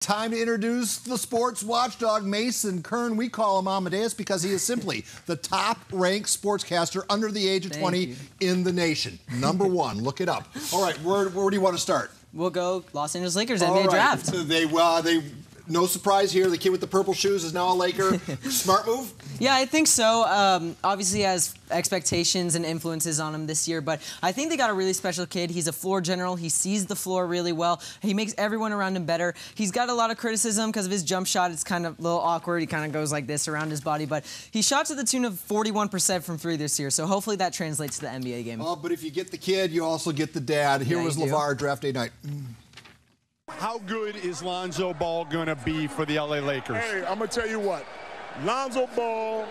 Time to introduce the sports watchdog, Mason Kern. We call him Amadeus because he is simply the top-ranked sportscaster under the age of 20 in the nation. Number one, look it up. All right, where do you want to start? We'll go Los Angeles Lakers NBA draft. They no surprise here. The kid with the purple shoes is now a Laker. Smart move? Yeah, I think so. Obviously, he has expectations and influences on him this year, but I think they got a really special kid. He's a floor general. He sees the floor really well. He makes everyone around him better. He's got a lot of criticism because of his jump shot. It's kind of a little awkward. He kind of goes like this around his body, but he shot to the tune of 41% from three this year, so hopefully that translates to the NBA game. Oh, but if you get the kid, you also get the dad. Here was LeVar draft day night. How good is Lonzo Ball going to be for the LA Lakers? Hey, I'm going to tell you what. Lonzo Ball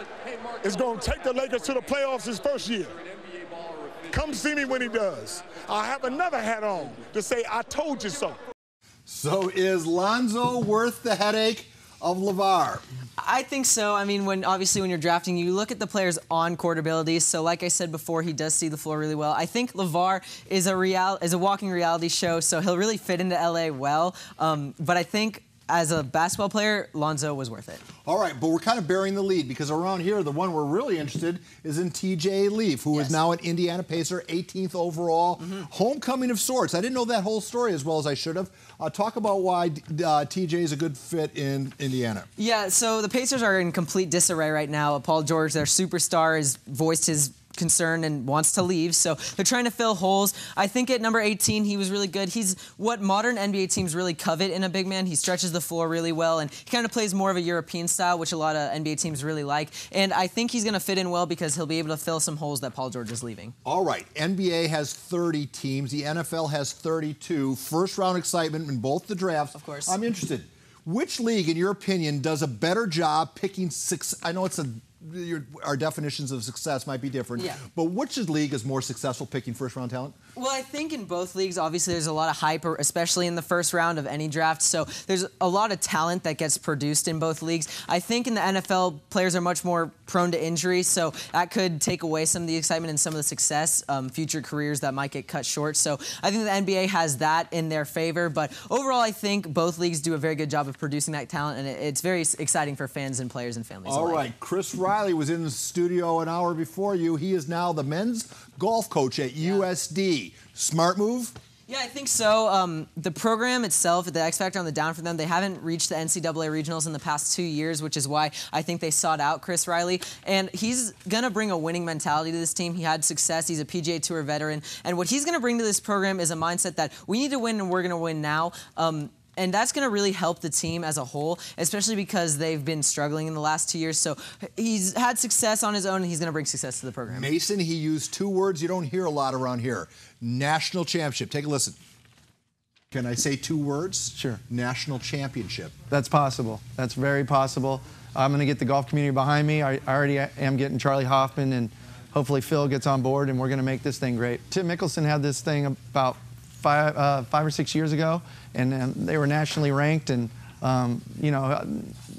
is going to take the Lakers to the playoffs his first year. Come see me when he does. I'll have another hat on to say, I told you so. So is Lonzo worth the headache of LeVar? I think so. I mean, obviously when you're drafting, you look at the player's on-court abilities. So like I said before, he does see the floor really well. I think LeVar is a walking reality show, so he'll really fit into LA well. But I think as a basketball player, Lonzo was worth it. All right, but we're kind of burying the lead because around here, the one we're really interested is in T.J. Leaf, who is now an Indiana Pacer, 18th overall. Homecoming of sorts. I didn't know that whole story as well as I should have. Talk about why T.J. is a good fit in Indiana. Yeah, so the Pacers are in complete disarray right now. Paul George, their superstar, has voiced his concern and wants to leave, so they're trying to fill holes. I think at number 18 he was really good. He's what modern NBA teams really covet in a big man. He stretches the floor really well, and he kind of plays more of a European style, which a lot of NBA teams really like, and I think he's going to fit in well because he'll be able to fill some holes that Paul George is leaving. All right, NBA has 30 teams, the NFL has 32. First round excitement in both the drafts. Of course. I'm interested. Which league, in your opinion, does a better job picking six? I know our definitions of success might be different, but which league is more successful picking first-round talent? Well, I think in both leagues, obviously, there's a lot of hype, especially in the first round of any draft. So there's a lot of talent that gets produced in both leagues. I think in the NFL, players are much more prone to injury, so that could take away some of the excitement and some of the success, future careers that might get cut short. So I think the NBA has that in their favor. But overall, I think both leagues do a very good job of producing that talent, and it's very exciting for fans and players and families alike. All right, Chris Riley was in the studio an hour before you. He is now the men's golf coach at USD. Smart move? Yeah, I think so. The program itself, the X Factor on the down for them, they haven't reached the NCAA regionals in the past 2 years, which is why I think they sought out Chris Riley. And he's going to bring a winning mentality to this team. He had success. He's a PGA Tour veteran. And what he's going to bring to this program is a mindset that we need to win and we're going to win now. And that's going to really help the team as a whole, especially because they've been struggling in the last 2 years. So he's had success on his own, and he's going to bring success to the program. Mason, he used two words you don't hear a lot around here. National championship. Take a listen. Can I say two words? Sure. National championship. That's possible. That's very possible. I'm going to get the golf community behind me. I already am getting Charlie Hoffman, and hopefully Phil gets on board, and we're going to make this thing great. Tim Mickelson had this thing about five or 6 years ago, and they were nationally ranked, and you know,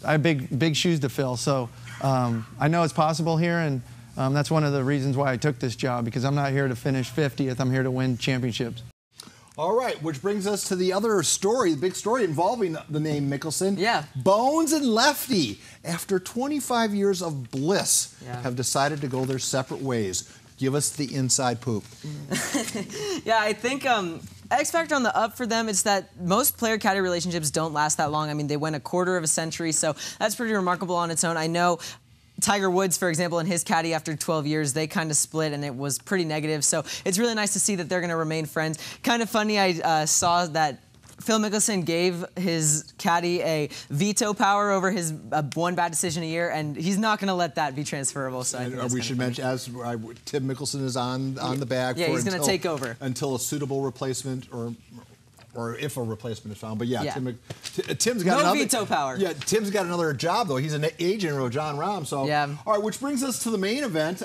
I have big shoes to fill. So I know it's possible here, and that's one of the reasons why I took this job, because I'm not here to finish 50th. I'm here to win championships. All right, which brings us to the other story, the big story involving the name Mickelson. Yeah. Bones and Lefty, after 25 years of bliss, have decided to go their separate ways. Give us the inside poop. Yeah, I think X Factor on the up for them is that most player-caddy relationships don't last that long. I mean, they went a quarter of a century, so that's pretty remarkable on its own. I know Tiger Woods, for example, and his caddy after 12 years, they kind of split, and it was pretty negative. So it's really nice to see that they're going to remain friends. Kind of funny, I saw that Phil Mickelson gave his caddy a veto power over his one bad decision a year, and he's not going to let that be transferable. So I think we should mention, as Tim Mickelson is on the bag. Yeah, he's going to take over until a suitable replacement or if a replacement is found. But yeah. Tim's got another veto power. Yeah, Tim's got another job though. He's an agent of John Rahm. So all right, which brings us to the main event.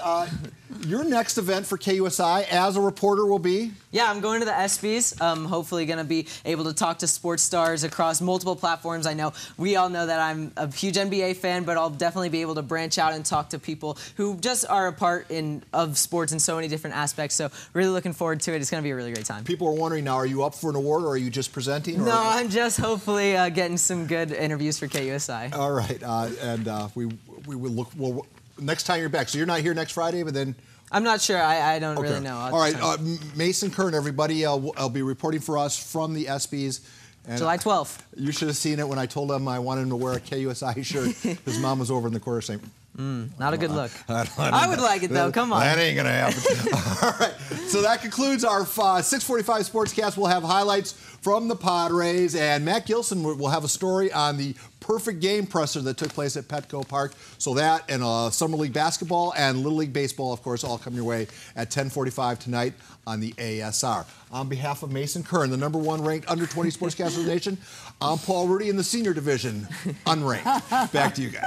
Your next event for KUSI as a reporter will be? Yeah, I'm going to the ESPYs. Hopefully going to be able to talk to sports stars across multiple platforms. I know we all know that I'm a huge NBA fan, but I'll definitely be able to branch out and talk to people who just are a part of sports in so many different aspects. So really looking forward to it. It's going to be a really great time. People are wondering now, are you up for an award or are you just presenting? Or? No, I'm just hopefully getting some good interviews for KUSI. All right, we will look. Well, next time you're back, so you're not here next Friday, but then. I'm not sure. I don't really know. All right, Mason Kern, everybody, I'll be reporting for us from the ESPYs. And July 12th. You should have seen it when I told him I wanted him to wear a KUSI shirt. His mom was over in the corner saying, not a good look. I would like it, though. Come on. That ain't going to happen. All right. So that concludes our 645 Sportscast. We'll have highlights from the Padres, and Matt Gilson will have a story on the perfect game presser that took place at Petco Park. So that and Summer League basketball and Little League baseball, of course, all come your way at 10:45 tonight on the ASR. On behalf of Mason Kern, the #1 ranked under-20 sportscaster of the nation, I'm Paul Rudy in the senior division, unranked. Back to you guys.